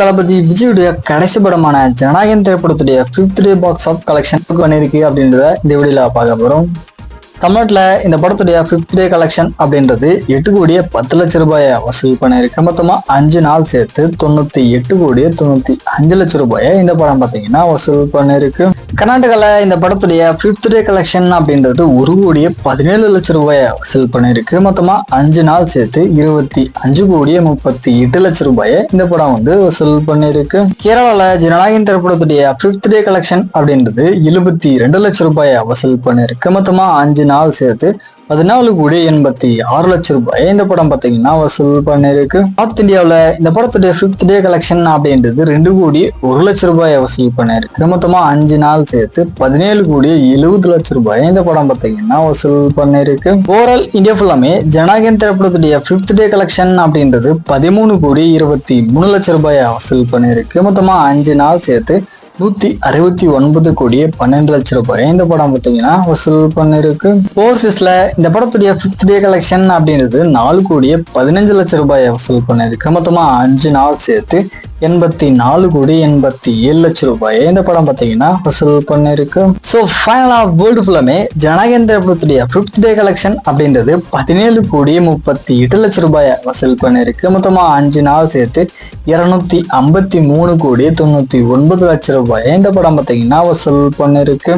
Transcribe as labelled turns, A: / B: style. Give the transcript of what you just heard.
A: தளபதி விஜயுடைய கடைசி படமான ஜனநாயகன் திரைப்படத்துடைய 5th day box office collection பண்ணிருக்கு அப்படின்றத இந்த வீடியோல பார்க்க போறோம். தமிழ்நாட்டில் இந்த படத்துடைய 5th டே கலெக்ஷன் அப்படின்றது 8 கோடியே 10 லட்சம் ரூபாயை வசூல் பண்ணிருக்கு. மொத்தமா 5 நாள் சேர்த்து 98 கோடியே 95 லட்சம் ரூபாயை இந்த படம் பார்த்தீங்கன்னா வசூல் பண்ணிருக்கு. கர்நாடகாவில் இந்த படத்துடைய 5th டே கலெக்ஷன் அப்படின்றது 1 கோடியே 17 லட்சம் ரூபாயை வசூல் பண்ணிருக்கு. மொத்தமா 5 நாள் சேர்த்து 25 கோடியே 38 லட்சம் ரூபாயை இந்த படம் வசூல் பண்ணிருக்கு. கேரளாவில் ஜனநாயகன் திரைப்படத்துடைய 5th டே கலெக்ஷன் அப்படின்றது 72 லட்சம் ரூபாயை வசூல் பண்ணிருக்கு. மொத்தமா 5 நாள் சேர்த்து 14 கோடி 86 லட்சம் ரூபாய் இந்த படம் பார்த்தீங்கன்னா வசூல் பண்ணிருக்கு. நார்த் இந்தியாவில் இந்த படத்துடைய 5th டே கலெக்ஷன் அப்படின்றது 2 கோடி 1 லட்சம் ரூபாயை வசூல் பண்ணிருக்கு. மொத்தமா 5 நாள் சேர்த்து 17 கோடி 70 லட்சம் ரூபாய் இந்த படம் பார்த்தீங்கன்னா வசூல் பண்ணிருக்கு. ஓவரால் இந்தியா ஃபுல்லாமே ஜனநாயகன் திரைப்படத்துடைய 5th டே கலெக்ஷன் அப்படின்றது 13 கோடி 23 லட்சம் ரூபாயை வசூல் பண்ணிருக்கு. மொத்தமா 5 நாள் சேர்த்து 169 கோடி 12 லட்சம் ரூபாய் இந்த படம் பார்த்தீங்கன்னா வசூல் பண்ணிருக்கு. ஓவர்சீஸ்ல இந்த படத்துடைய 5th டே கலெக்ஷன் அப்படின்றது 4 கோடியே 15 லட்சம் ரூபாயை வசூல் பண்ணிருக்கு. மொத்தமா 5 நாள் சேர்த்து 84 கோடி 87 லட்சம் ரூபாயை இந்த படம் பார்த்தீங்கன்னா வசூல் பண்ணிருக்கு. ஸோ ஃபைனலா வேர்ல்டு ஃபுல்லாமே ஜனநாயகன் திரைப்படத்துடைய 5th டே கலெக்ஷன் அப்படின்றது 17 கோடி 38 லட்சம் ரூபாயை வசூல் பண்ணிருக்கு. மொத்தமா 5 நாள் சேர்த்து 253 கோடி 99 லட்சம் ரூபாயை இந்த படம் பார்த்தீங்கன்னா வசூல் பண்ணிருக்கு.